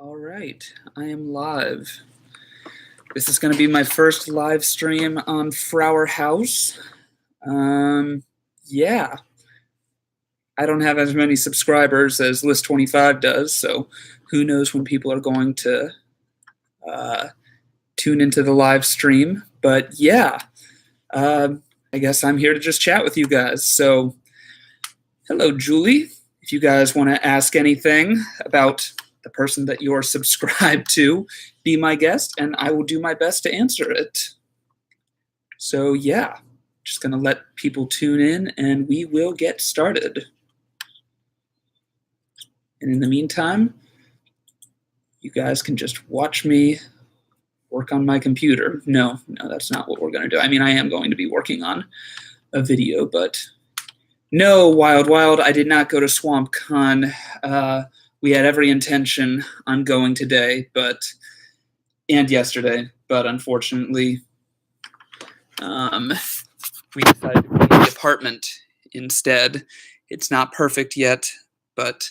All right, I am live. This is going to be my first live stream on Frower House. Yeah, I don't have as many subscribers as List 25 does, so who knows when people are going to tune into the live stream. But yeah, I guess I'm here to just chat with you guys. So, hello, Julie. If you guys want to ask anything about the person that you're subscribed to, be my guest, and I will do my best to answer it. So yeah, just going to let people tune in, and we will get started. And in the meantime, you guys can just watch me work on my computer. No, that's not what we're going to do. I mean, I am going to be working on a video, but no, Wild, I did not go to SwampCon. We had every intention on going today, and yesterday, but unfortunately, we decided to go to the apartment instead. It's not perfect yet, but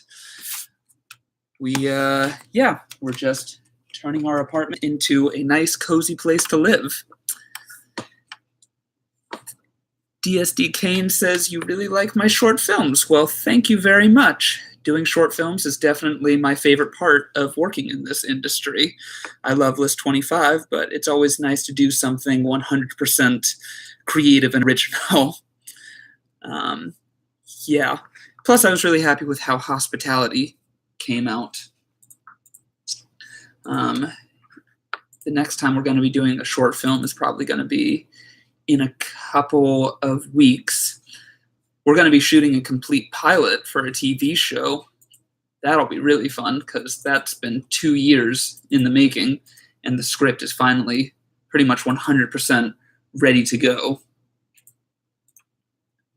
we're just turning our apartment into a nice, cozy place to live. DSD Kane says, you really like my short films. Well, thank you very much. Doing short films is definitely my favorite part of working in this industry. I love List 25, but it's always nice to do something 100% creative and original. Yeah. Plus, I was really happy with how Hospitality came out. The next time we're going to be doing a short film is probably going to be in a couple of weeks. We're going to be shooting a complete pilot for a TV show. That'll be really fun because that's been 2 years in the making, and the script is finally pretty much 100% ready to go.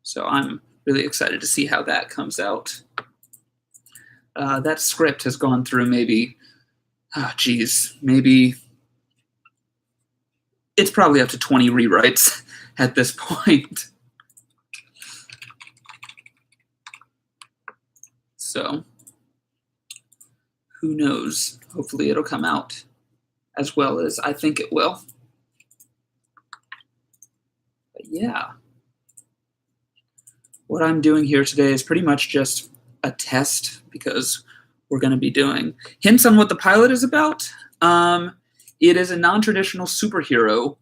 So I'm really excited to see how that comes out. That script has gone through maybe it's probably up to 20 rewrites at this point. So who knows? Hopefully it'll come out as well as I think it will. But yeah. What I'm doing here today is pretty much just a test because we're going to be doing hints on what the pilot is about. It is a non-traditional superhero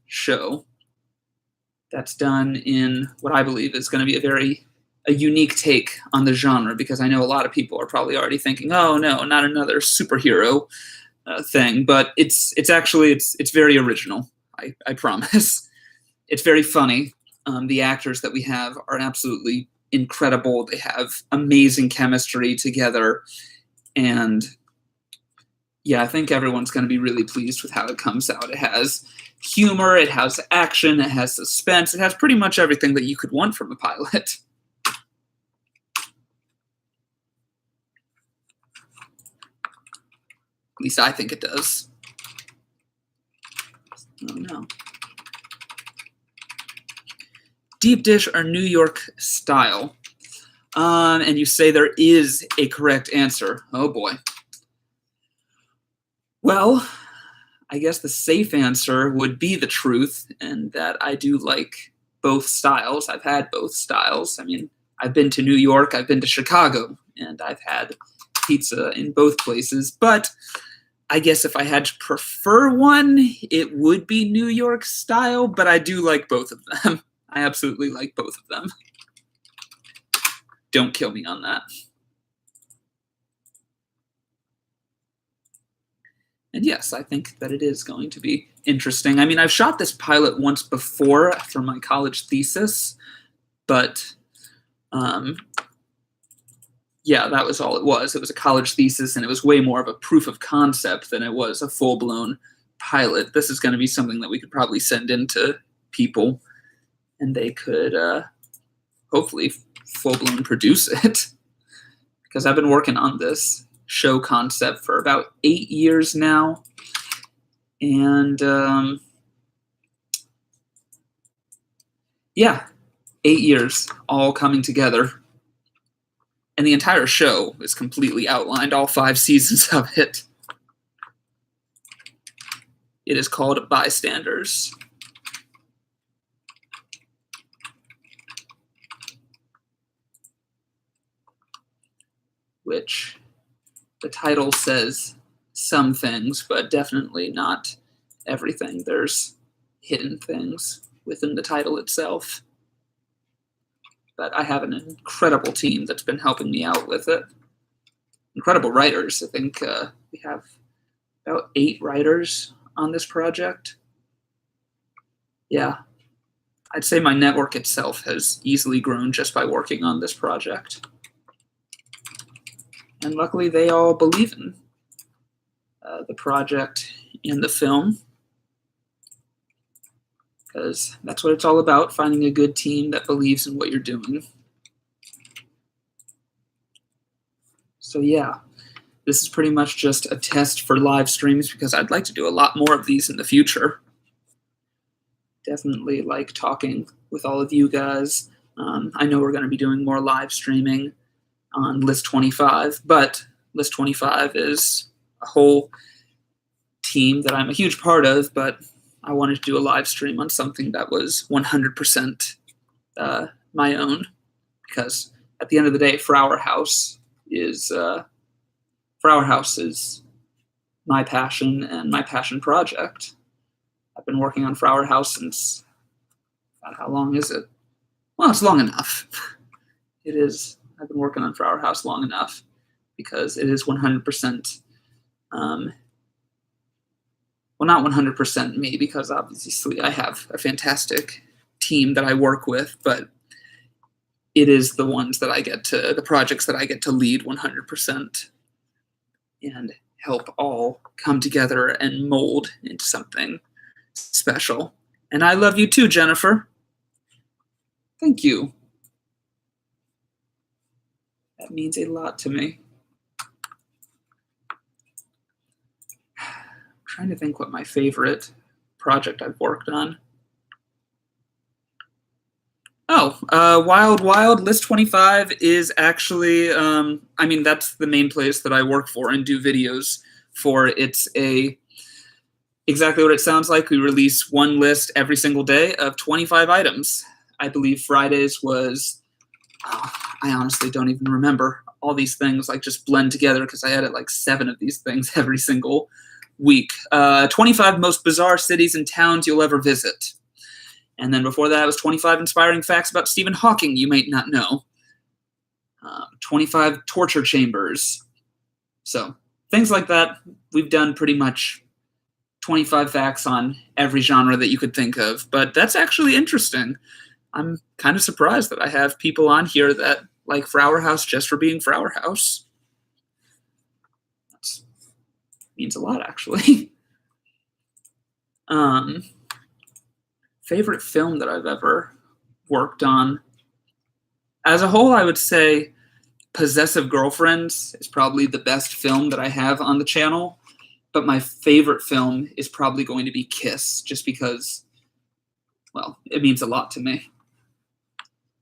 show that's done in what I believe is going to be a unique take on the genre, because I know a lot of people are probably already thinking, oh no, not another superhero thing. But it's very original. I promise. It's very funny. The actors that we have are absolutely incredible. They have amazing chemistry together, and yeah, I think everyone's going to be really pleased with how it comes out. It has humor, it has action, it has suspense, it has pretty much everything that you could want from a pilot. At least I think it does. Oh no. Deep dish or New York style? And you say there is a correct answer. Oh boy. Well, I guess the safe answer would be the truth, and that I do like both styles. I've had both styles. I mean, I've been to New York, I've been to Chicago, and I've had pizza in both places. But I guess if I had to prefer one, it would be New York style, but I do like both of them. I absolutely like both of them. Don't kill me on that. And yes, I think that it is going to be interesting. I mean, I've shot this pilot once before for my college thesis, but yeah, that was all it was. It was a college thesis, and it was way more of a proof of concept than it was a full-blown pilot. This is going to be something that we could probably send in to people, and they could hopefully full-blown produce it. Because I've been working on this show concept for about 8 years now. And yeah, 8 years all coming together. And the entire show is completely outlined, all 5 seasons of it. It is called Bystanders. Which the title says some things, but definitely not everything. There's hidden things within the title itself. But I have an incredible team that's been helping me out with it. Incredible writers. I think we have about 8 writers on this project. Yeah. I'd say my network itself has easily grown just by working on this project. And luckily they all believe in the project and the film, because that's what it's all about, finding a good team that believes in what you're doing. So yeah, this is pretty much just a test for live streams, because I'd like to do a lot more of these in the future. Definitely like talking with all of you guys. I know we're going to be doing more live streaming on List 25, but List 25 is a whole team that I'm a huge part of, but I wanted to do a live stream on something that was 100% my own, because at the end of the day, Frower House is my passion and my passion project. I've been working on Frower House since, God, how long is it? Well, it's long enough. It is. I've been working on Frower House long enough, because it is 100%, well, not 100% me, because obviously I have a fantastic team that I work with, but it is the projects that I get to lead 100% and help all come together and mold into something special. And I love you too, Jennifer. Thank you. That means a lot to me. I'm trying to think what my favorite project I've worked on. Oh, Wild Wild List 25 is actually, I mean, that's the main place that I work for and do videos for. It's exactly what it sounds like. We release one list every single day of 25 items. I believe Fridays was, I honestly don't even remember. All these things like just blend together, because I edit like 7 of these things every single week. 25 most bizarre cities and towns you'll ever visit. And then before that was 25 inspiring facts about Stephen Hawking you might not know. 25 torture chambers. So things like that. We've done pretty much 25 facts on every genre that you could think of. But that's actually interesting. I'm kind of surprised that I have people on here that like Frower House just for being Frower House. That means a lot, actually. Favorite film that I've ever worked on. As a whole, I would say Possessive Girlfriends is probably the best film that I have on the channel. But my favorite film is probably going to be Kiss, just because, well, it means a lot to me.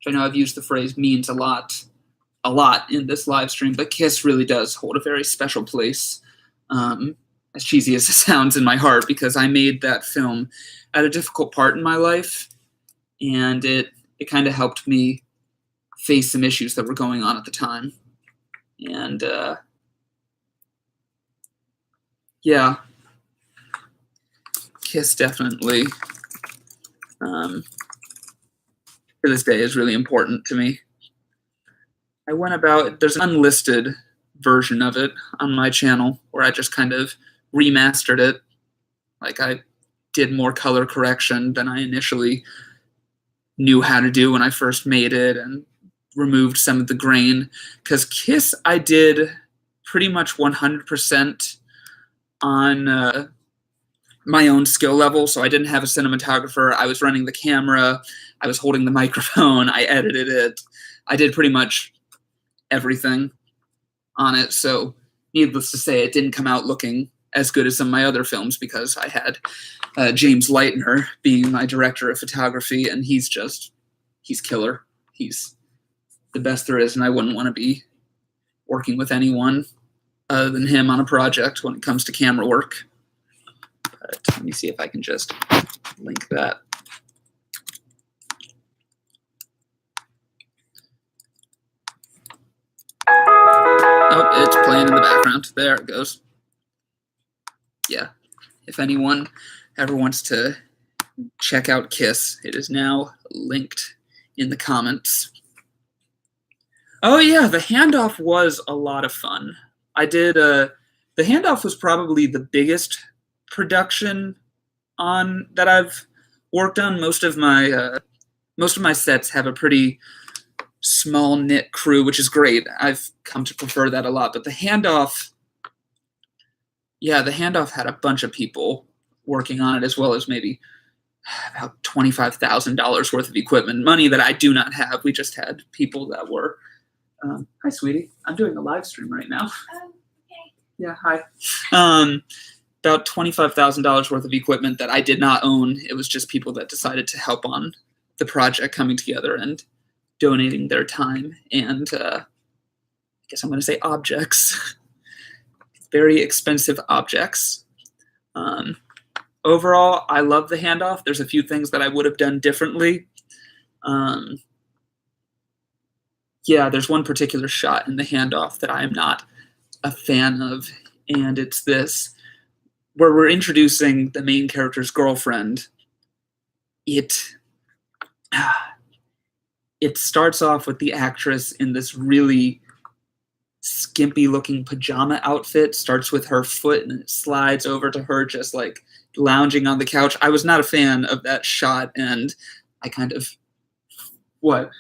I know I've used the phrase means a lot in this live stream, but Kiss really does hold a very special place, as cheesy as it sounds, in my heart, because I made that film at a difficult part in my life, and it kind of helped me face some issues that were going on at the time. And yeah, Kiss definitely, to this day, is really important to me. I went about, there's an unlisted version of it on my channel where I just kind of remastered it. Like I did more color correction than I initially knew how to do when I first made it, and removed some of the grain. Because Kiss I did pretty much 100% on my own skill level, so I didn't have a cinematographer. I was running the camera, I was holding the microphone, I edited it. I did pretty much everything on it, so needless to say, it didn't come out looking as good as some of my other films, because I had James Leitner being my director of photography, and he's killer. He's the best there is, and I wouldn't want to be working with anyone other than him on a project when it comes to camera work. But let me see if I can just link that. Oh, it's playing in the background. There it goes. Yeah, if anyone ever wants to check out Kiss, it is now linked in the comments. Oh yeah, the handoff was a lot of fun. The handoff was probably the biggest production on that I've worked on. Most of my sets have a pretty small knit crew, which is great. I've come to prefer that a lot. But the handoff had a bunch of people working on it, as well as maybe about $25,000 worth of equipment, money that I do not have. We just had people that were. Hi, sweetie. I'm doing a live stream right now. Okay. Yeah, hi. About $25,000 worth of equipment that I did not own. It was just people that decided to help on the project coming together and donating their time and I guess I'm going to say objects. Very expensive objects. Overall, I love the handoff. There's a few things that I would have done differently. Yeah, there's one particular shot in the handoff that I am not a fan of, and it's this, where we're introducing the main character's girlfriend. It starts off with the actress in this really skimpy-looking pajama outfit, starts with her foot, and it slides over to her just like lounging on the couch. I was not a fan of that shot, and I kind of... What?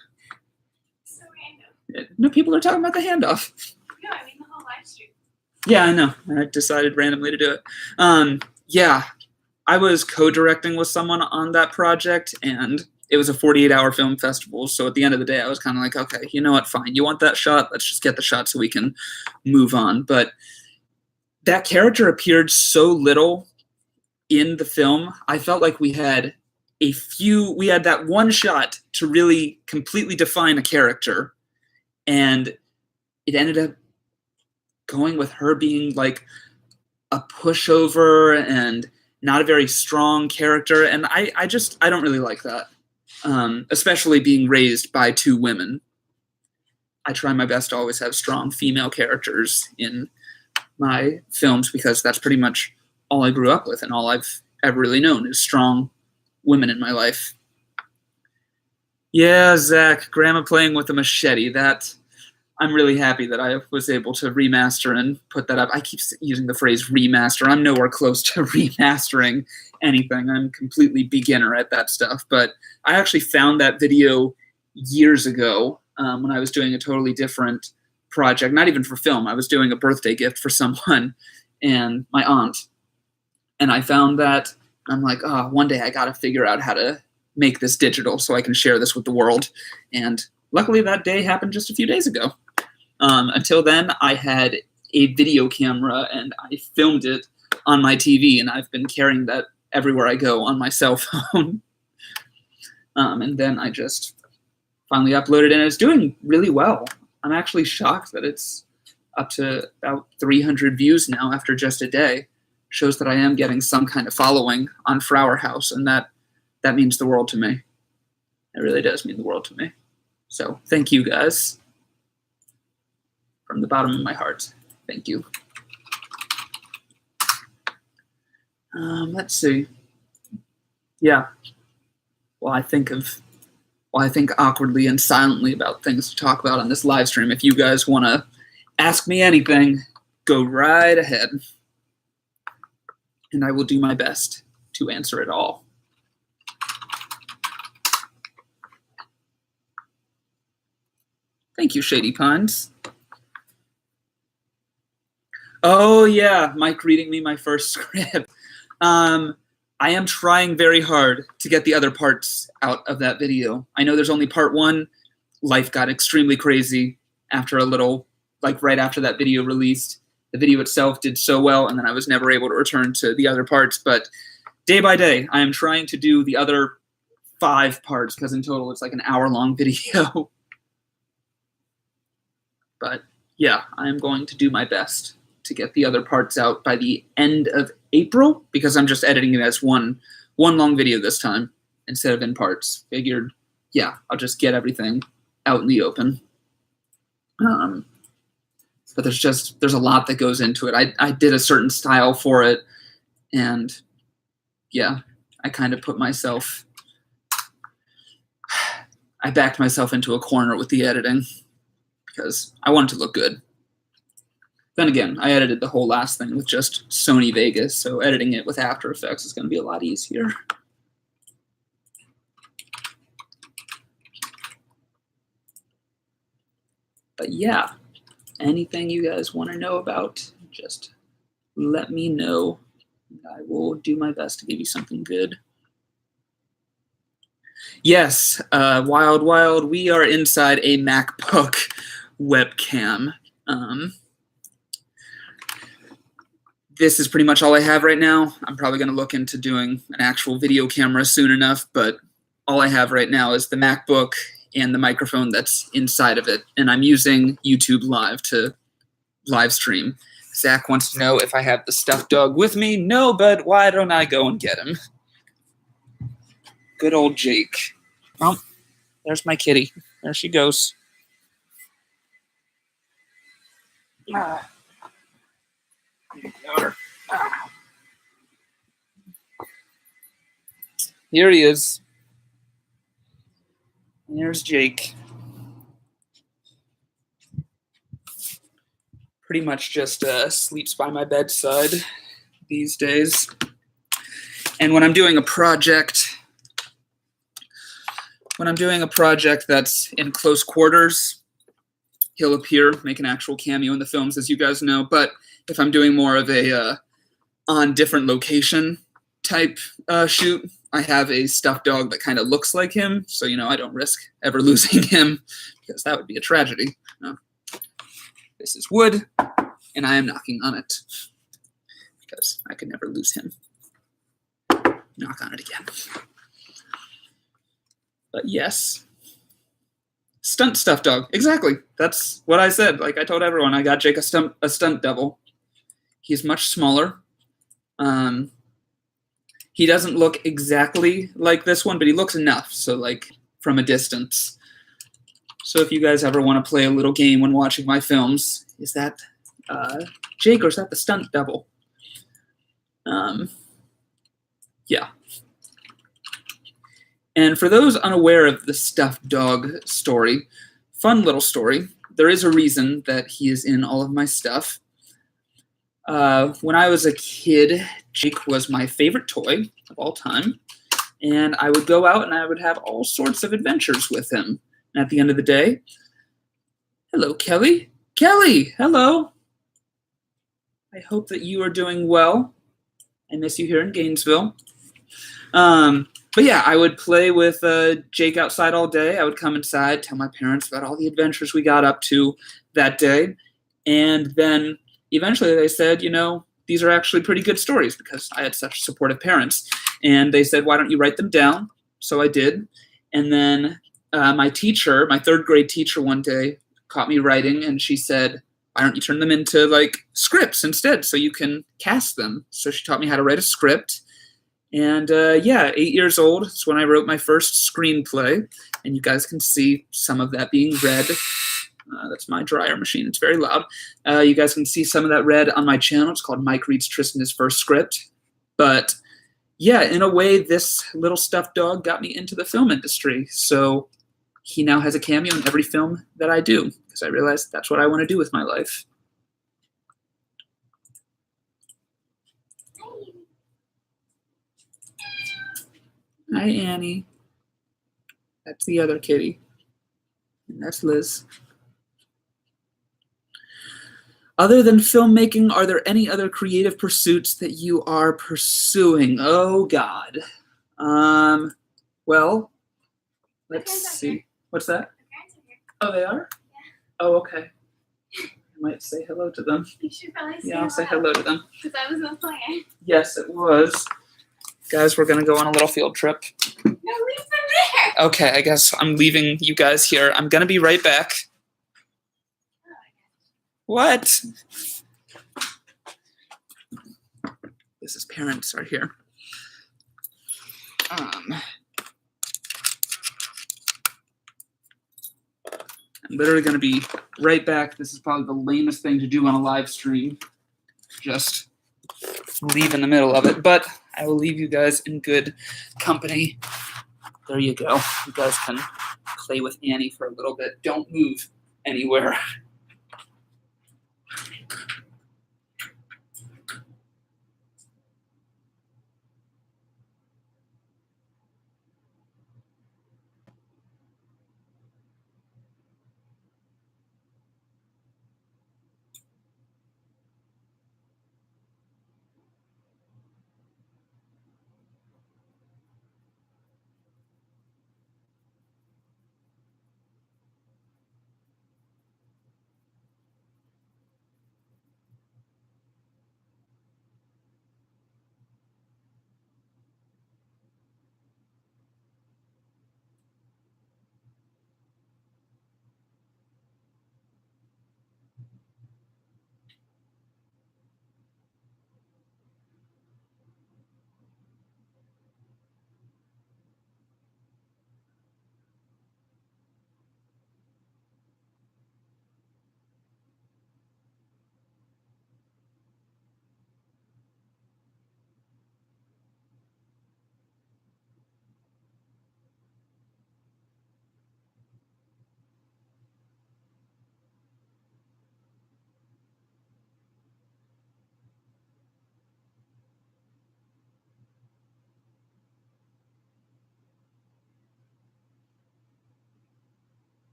No, people are talking about the handoff. No, I mean the whole live stream. Yeah, I know. I decided randomly to do it. Yeah, I was co-directing with someone on that project, and it was a 48-hour film festival. So at the end of the day, I was kind of like, okay, you know what? Fine. You want that shot? Let's just get the shot so we can move on. But that character appeared so little in the film. I felt like we had that one shot to really completely define a character. And it ended up going with her being like a pushover and not a very strong character. And I don't really like that, especially being raised by two women. I try my best to always have strong female characters in my films because that's pretty much all I grew up with and all I've ever really known is strong women in my life. Yeah, Zach, Grandma playing with a machete. I'm really happy that I was able to remaster and put that up. I keep using the phrase remaster. I'm nowhere close to remastering anything. I'm completely beginner at that stuff. But I actually found that video years ago when I was doing a totally different project, not even for film. I was doing a birthday gift for someone and my aunt. And I found that. I'm like, one day I got to figure out how to make this digital so I can share this with the world. And luckily that day happened just a few days ago. Until then, I had a video camera and I filmed it on my TV, and I've been carrying that everywhere I go on my cell phone. And then I just finally uploaded it, and it's doing really well. I'm actually shocked that it's up to about 300 views now after just a day. Shows that I am getting some kind of following on Frower House, and that means the world to me. It really does mean the world to me. So thank you guys. From the bottom of my heart, thank you. Let's see. Yeah. While I think awkwardly and silently about things to talk about on this live stream, if you guys want to ask me anything, go right ahead. And I will do my best to answer it all. Thank you, Shady Pines. Oh, yeah, Mike reading me my first script. I am trying very hard to get the other parts out of that video. I know there's only part one. Life got extremely crazy after a little, like right after that video released. The video itself did so well, and then I was never able to return to the other parts. But day by day, I am trying to do the other 5 parts, because in total it's like an hour-long video. But yeah, I'm going to do my best to get the other parts out by the end of April, because I'm just editing it as one long video this time instead of in parts. Figured, yeah, I'll just get everything out in the open. But there's a lot that goes into it. I did a certain style for it, and yeah, I kind of I backed myself into a corner with the editing because I wanted to look good. Then again, I edited the whole last thing with just Sony Vegas, so editing it with After Effects is going to be a lot easier. But yeah, anything you guys want to know about, just let me know. I will do my best to give you something good. Yes, wild, we are inside a MacBook webcam. This is pretty much all I have right now. I'm probably going to look into doing an actual video camera soon enough, but all I have right now is the MacBook and the microphone that's inside of it, and I'm using YouTube Live to live stream. Zach wants to know if I have the stuffed dog with me. No, but why don't I go and get him? Good old Jake. Oh, there's my kitty. There she goes. Ah. Here he is. There's Jake. Pretty much just sleeps by my bedside these days. And when I'm doing a project that's in close quarters, he'll appear, make an actual cameo in the films, as you guys know. But if I'm doing more of a on different location type shoot, I have a stuffed dog that kind of looks like him, so I don't risk ever losing him, because that would be a tragedy. No. This is wood, and I am knocking on it because I could never lose him. Knock on it again. But yes, stunt stuffed dog. Exactly. That's what I said. Like I told everyone, I got Jake a stunt double. He's much smaller. He doesn't look exactly like this one, but he looks enough. So like from a distance. So if you guys ever want to play a little game when watching my films, is that Jake or is that the stunt double? Yeah. And for those unaware of the stuffed dog story, fun little story. There is a reason that he is in all of my stuff. When I was a kid, Jake was my favorite toy of all time. And I would go out and I would have all sorts of adventures with him. And at the end of the day, hello, Kelly. Kelly, hello. I hope that you are doing well. I miss you here in Gainesville. But yeah, I would play with Jake outside all day. I would come inside, tell my parents about all the adventures we got up to that day. And then eventually they said, these are actually pretty good stories because I had such supportive parents. And they said, why don't you write them down? So I did. And then my teacher, my third grade teacher one day caught me writing, and she said, why don't you turn them into like scripts instead so you can cast them? So she taught me how to write a script. And yeah, 8 years old is when I wrote my first screenplay. And you guys can see some of that being read. That's my dryer machine. It's very loud. You guys can see some of that read on my channel. It's called Mike Reads Tristan His First Script. But yeah, in a way, this little stuffed dog got me into the film industry. So he now has a cameo in every film that I do because I realized that's what I want to do with my life. Hi, Annie. That's the other kitty. And that's Liz. Other than filmmaking, are there any other creative pursuits that you are pursuing? Oh, God. Well, let's see. What's that? Oh, they are? Yeah. Oh, okay. I might say hello to them. You should probably say Yeah, I'll say hello to them. Because I was in the plan. Yes, it was. Guys, we're going to go on a little field trip. No, leave them there. Okay, I guess I'm leaving you guys here. I'm going to be right back. What? This is parents are here. I'm literally going to be right back. This is probably the lamest thing to do on a live stream. Just leave in the middle of it. But I will leave you guys in good company. There you go. You guys can play with Annie for a little bit. Don't move anywhere.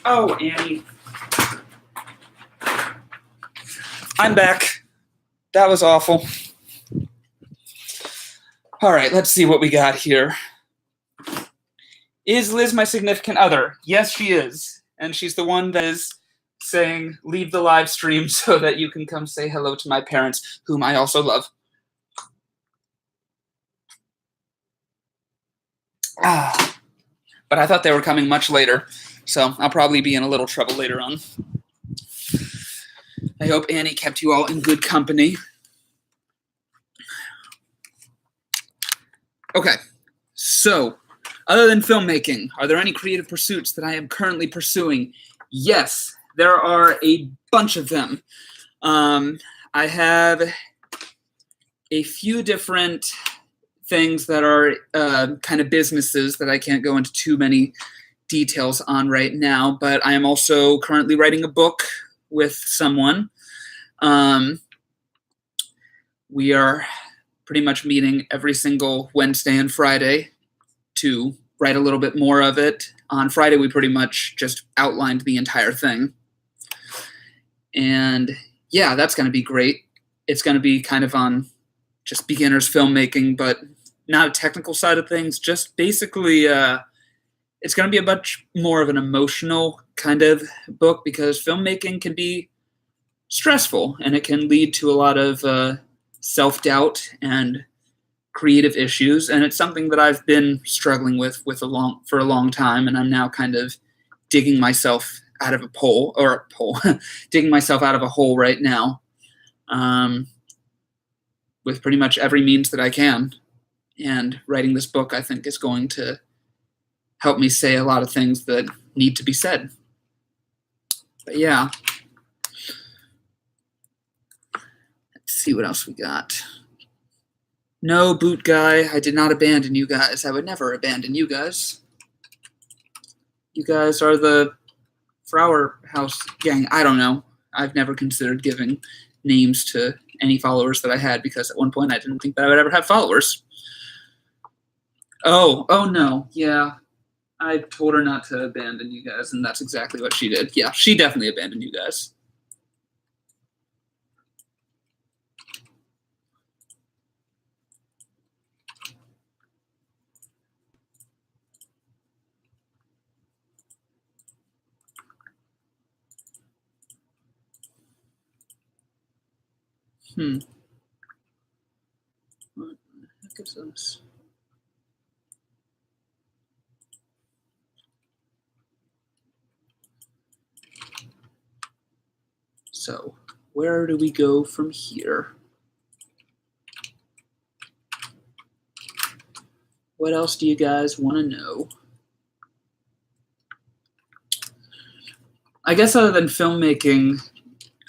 Oh, Annie. I'm back. That was awful. All right, let's see what we got here. Is Liz my significant other? Yes, she is. And she's the one that is saying, leave the live stream so that you can come say hello to my parents, whom I also love. But I thought they were coming much later, so I'll probably be in a little trouble later on. I hope Annie kept you all in good company. Okay, so other than filmmaking, are there any creative pursuits that I am currently pursuing? Yes, there are a bunch of them. I have a few different things that are kind of businesses that I can't go into too many details on right now, but I am also currently writing a book with someone. We are pretty much meeting every single Wednesday and Friday to write a little bit more of it. On Friday, we pretty much just outlined the entire thing. And yeah, that's going to be great. It's going to be kind of on just beginners filmmaking, but not a technical side of things. Just basically, it's going to be a much more of an emotional kind of book because filmmaking can be stressful and it can lead to a lot of self-doubt and creative issues, and it's something that I've been struggling with for a long time, and I'm now kind of digging myself out of digging myself out of a hole right now, with pretty much every means that I can. And writing this book, I think, is going to help me say a lot of things that need to be said. But yeah. Let's see what else we got. No, Boot Guy, I did not abandon you guys. I would never abandon you guys. You guys are the Frower House gang. I don't know. I've never considered giving names to any followers that I had because at one point I didn't think that I would ever have followers. Oh no. Yeah. I told her not to abandon you guys, and that's exactly what she did. Yeah, she definitely abandoned you guys. What the heck is this? So where do we go from here? What else do you guys want to know? I guess other than filmmaking,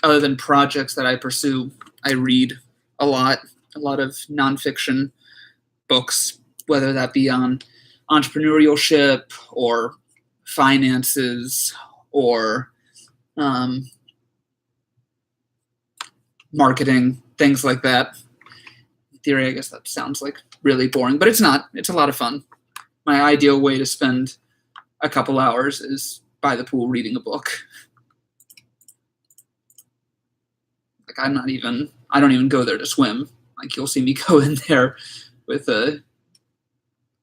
other than projects that I pursue, I read a lot of nonfiction books, whether that be on entrepreneurship or finances or marketing, things like that. In theory, I guess that sounds like really boring, but it's not. It's a lot of fun. My ideal way to spend a couple hours is by the pool reading a book. Like I don't even go there to swim. Like you'll see me go in there with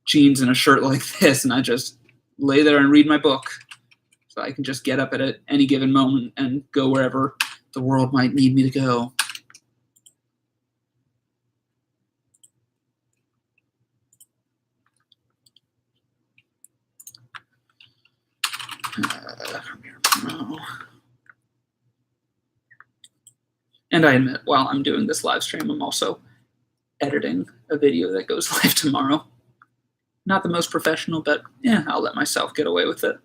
jeans and a shirt like this, and I just lay there and read my book. So I can just get up at any given moment and go wherever the world might need me to go. And I admit, while I'm doing this live stream, I'm also editing a video that goes live tomorrow. Not the most professional, but yeah, I'll let myself get away with it.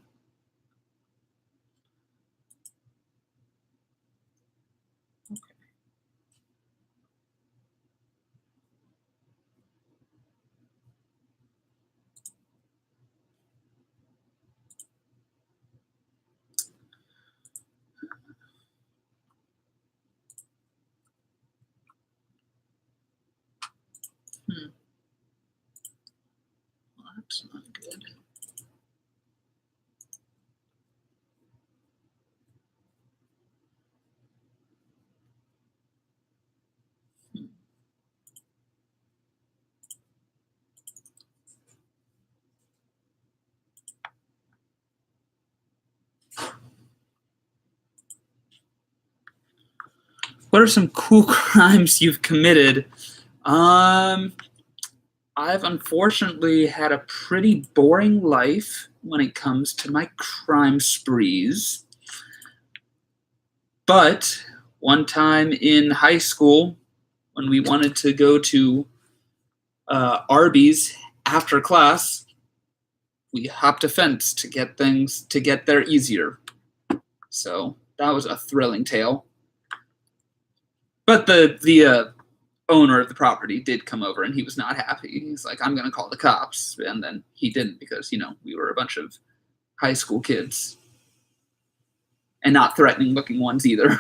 Well, that's not good. What are some cool crimes you've committed? I've unfortunately had a pretty boring life when it comes to my crime sprees. But one time in high school, when we wanted to go to Arby's after class, we hopped a fence to get there easier. So that was a thrilling tale. But the owner of the property did come over, and he was not happy. He's like, I'm going to call the cops. And then he didn't because, we were a bunch of high school kids. And not threatening looking ones either.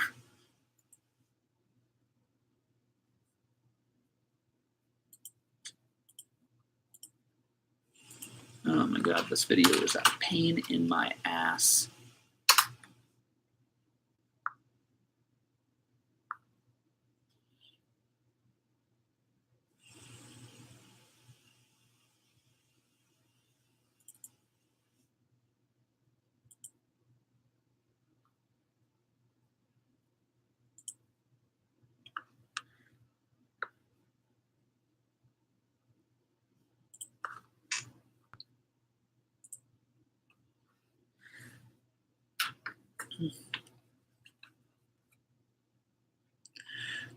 Oh my god, this video is a pain in my ass.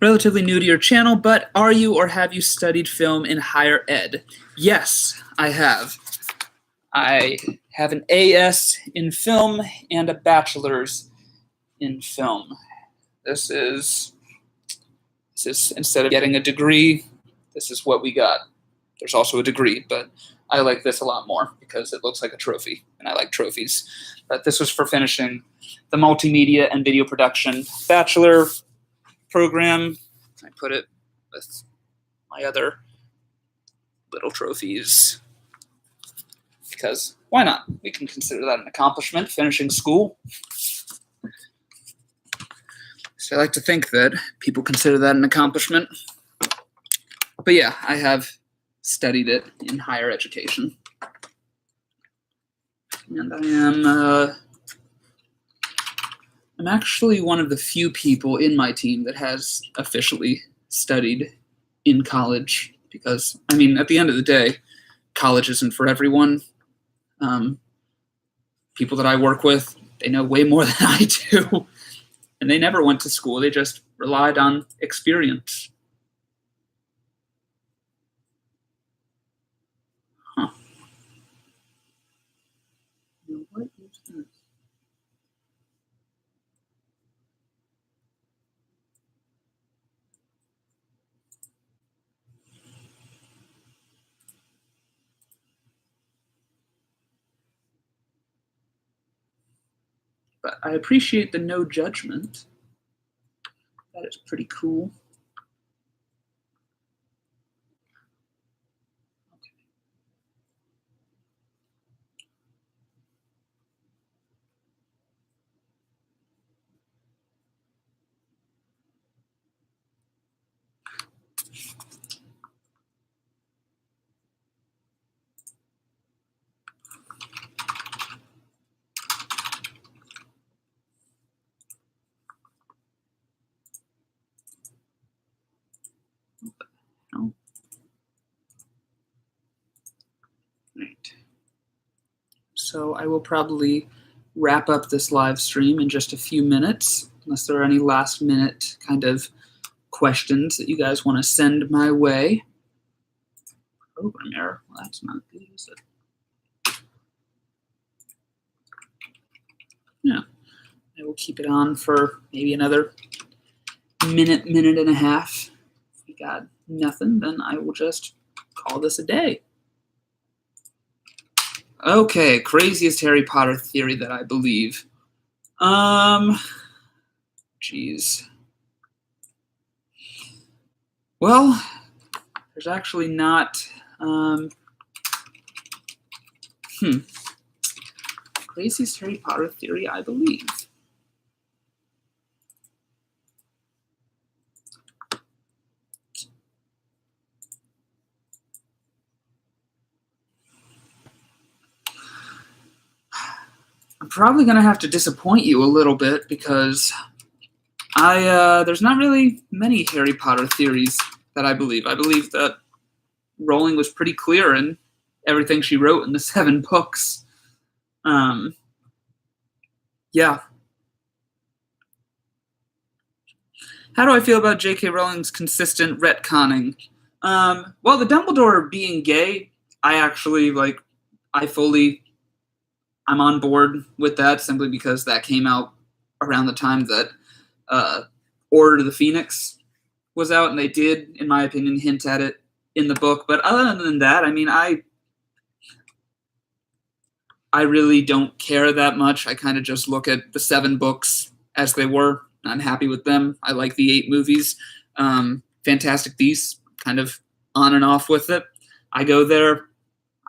Relatively new to your channel, but are you or have you studied film in higher ed? Yes, I have. I have an AS in film and a bachelor's in film. This is instead of getting a degree, this is what we got. There's also a degree, but I like this a lot more because it looks like a trophy, and I like trophies. But this was for finishing the multimedia and video production bachelor program. I put it with my other little trophies because why not? We can consider that an accomplishment, finishing school. So I like to think that people consider that an accomplishment. But yeah, I have studied it in higher education. And I'm actually one of the few people in my team that has officially studied in college because, at the end of the day, college isn't for everyone. People that I work with, they know way more than I do. and they never went to school. They just relied on experience. Huh. Now, what is this? But I appreciate the no judgment. That is pretty cool. Right. So I will probably wrap up this live stream in just a few minutes, unless there are any last minute kind of questions that you guys want to send my way. Program error. Well, that's not good, is it? Yeah. I will keep it on for maybe another minute and a half. If we got nothing, then I will just call this a day. Okay, craziest Harry Potter theory that I believe. Geez. Well, there's actually not. Craziest Harry Potter theory I believe. I'm probably going to have to disappoint you a little bit because there's not really many Harry Potter theories that I believe. I believe that Rowling was pretty clear in everything she wrote in the 7 books. Yeah. How do I feel about J.K. Rowling's consistent retconning? Well, the Dumbledore being gay, I'm on board with that simply because that came out around the time that Order of the Phoenix was out, and they did, in my opinion, hint at it in the book. But other than that, I mean, I really don't care that much. I kind of just look at the 7 books as they were. I'm happy with them. I like the 8 movies. Fantastic Beasts, kind of on and off with it. I go there.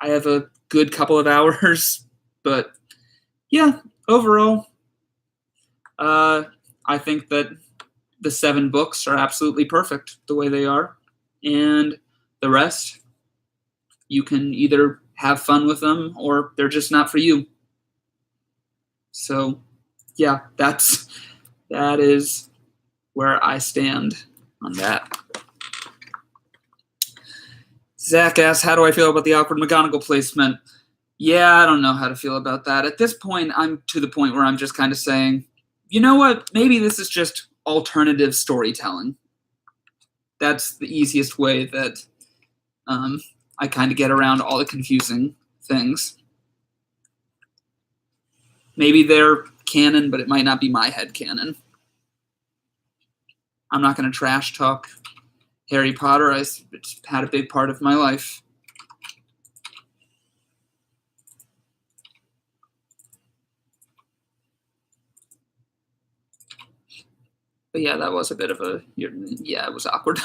I have a good couple of hours. But yeah, overall, I think that the 7 books are absolutely perfect the way they are. And the rest, you can either have fun with them or they're just not for you. So yeah, that is where I stand on that. Zach asks, how do I feel about the awkward McGonagall placement? Yeah, I don't know how to feel about that. At this point, I'm to the point where I'm just kind of saying, you know what? Maybe this is just alternative storytelling. That's the easiest way that I kind of get around all the confusing things. Maybe they're canon, but it might not be my head canon. I'm not going to trash talk Harry Potter. It's had a big part of my life. But yeah, that was a bit of it was awkward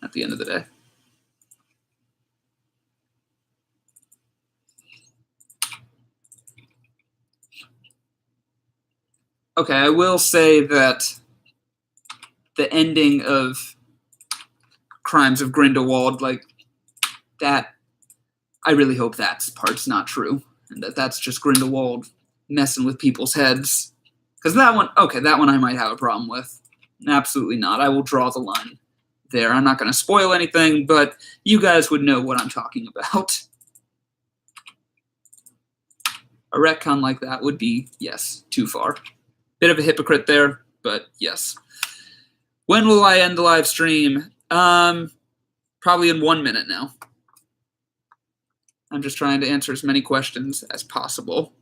at the end of the day. Okay, I will say that the ending of Crimes of Grindelwald, like that, I really hope that part's not true, and that's just Grindelwald messing with people's heads. Because that one I might have a problem with. Absolutely not. I will draw the line there. I'm not going to spoil anything, but you guys would know what I'm talking about. A retcon like that would be, yes, too far. Bit of a hypocrite there, but yes. When will I end the live stream? Probably in 1 minute now. I'm just trying to answer as many questions as possible.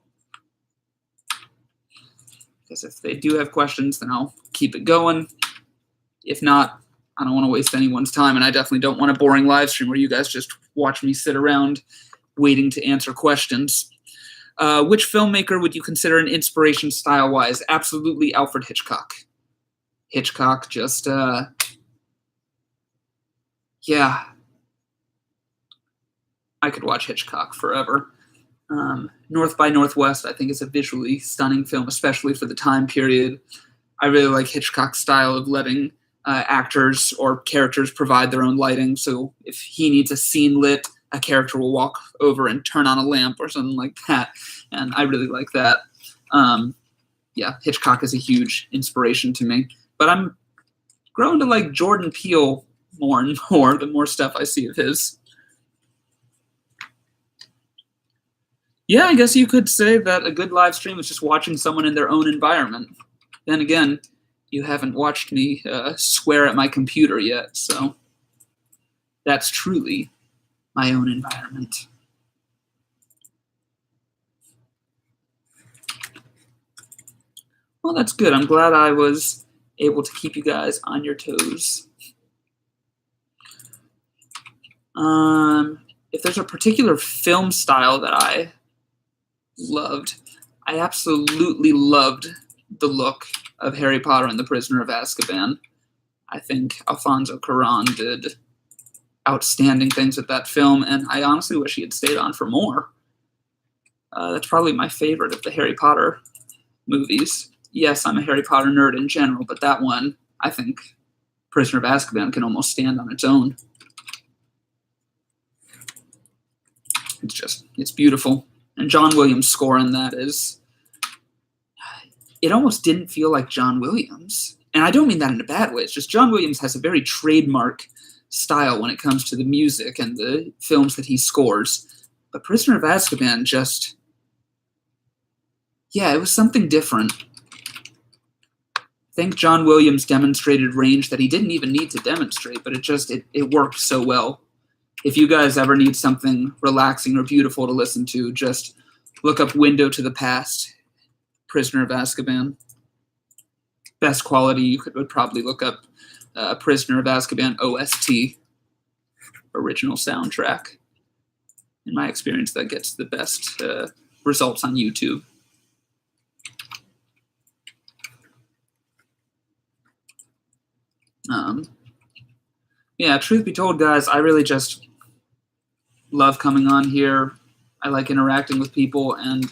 Because if they do have questions, then I'll keep it going. If not, I don't want to waste anyone's time, and I definitely don't want a boring live stream where you guys just watch me sit around waiting to answer questions. Which filmmaker would you consider an inspiration style-wise? Absolutely Alfred Hitchcock. Hitchcock just, yeah. I could watch Hitchcock forever. North by Northwest, I think, is a visually stunning film, especially for the time period. I really like Hitchcock's style of letting actors or characters provide their own lighting. So if he needs a scene lit, a character will walk over and turn on a lamp or something like that. And I really like that. Yeah, Hitchcock is a huge inspiration to me. But I'm growing to like Jordan Peele more and more the more stuff I see of his. Yeah, I guess you could say that a good live stream is just watching someone in their own environment. Then again, you haven't watched me swear at my computer yet, so that's truly my own environment. Well, that's good. I'm glad I was able to keep you guys on your toes. If there's a particular film style that I loved, I absolutely loved the look of Harry Potter and the Prisoner of Azkaban. I think Alfonso Cuarón did outstanding things with that film, and I honestly wish he had stayed on for more. That's probably my favorite of the Harry Potter movies. Yes, I'm a Harry Potter nerd in general, but that one, I think Prisoner of Azkaban can almost stand on its own. It's beautiful. And John Williams' score on that is, it almost didn't feel like John Williams. And I don't mean that in a bad way. It's just John Williams has a very trademark style when it comes to the music and the films that he scores. But Prisoner of Azkaban just, yeah, it was something different. I think John Williams demonstrated range that he didn't even need to demonstrate, but it worked so well. If you guys ever need something relaxing or beautiful to listen to, just look up Window to the Past, Prisoner of Azkaban. Best quality, you would probably look up Prisoner of Azkaban OST, original soundtrack. In my experience, that gets the best results on YouTube. Yeah, truth be told, guys, I really just love coming on here. I like interacting with people, and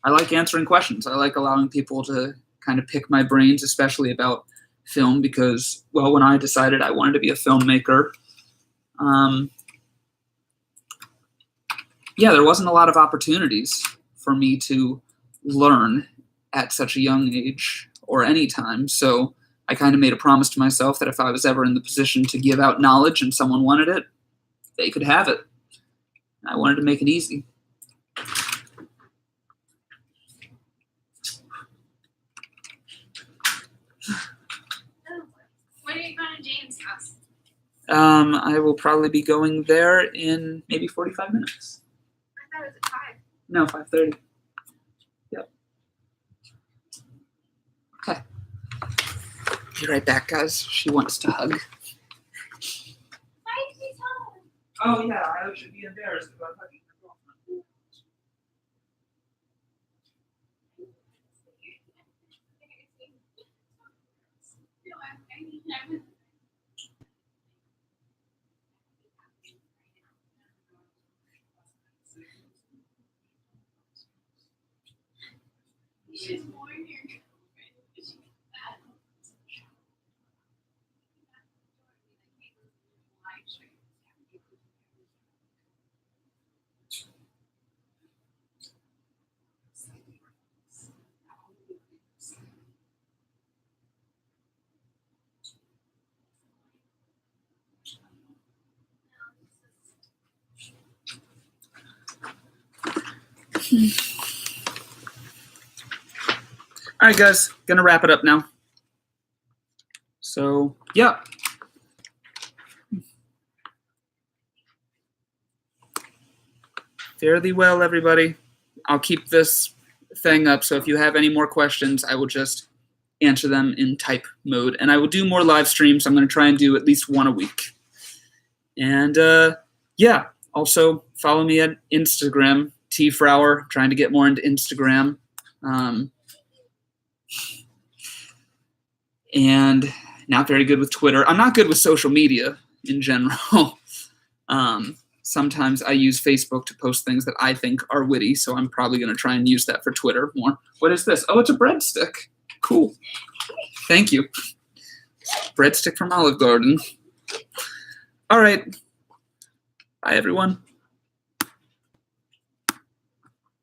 I like answering questions. I like allowing people to kind of pick my brains, especially about film, because, well, when I decided I wanted to be a filmmaker, yeah, there wasn't a lot of opportunities for me to learn at such a young age or any time. So I kind of made a promise to myself that if I was ever in the position to give out knowledge and someone wanted it, they could have it. I wanted to make it easy. When are you going to James' house? I will probably be going there in maybe 45 minutes. I thought it was at 5. No, 5:30. Yep. Okay. Be right back, guys. She wants to hug. Why did you tell her? Oh, yeah, I should be embarrassed about hugging her girlfriend. You should warn your girlfriend because she's bad. All right, guys, gonna wrap it up now. So, yeah. Fare thee well, everybody. I'll keep this thing up, so if you have any more questions, I will just answer them in type mode. And I will do more live streams. I'm going to try and do at least one a week. And yeah, also follow me at Instagram, Frower, trying to get more into Instagram. And not very good with Twitter. I'm not good with social media in general. Sometimes I use Facebook to post things that I think are witty, so I'm probably going to try and use that for Twitter more. What is this? Oh, it's a breadstick. Cool. Thank you. Breadstick from Olive Garden. All right. Bye, everyone.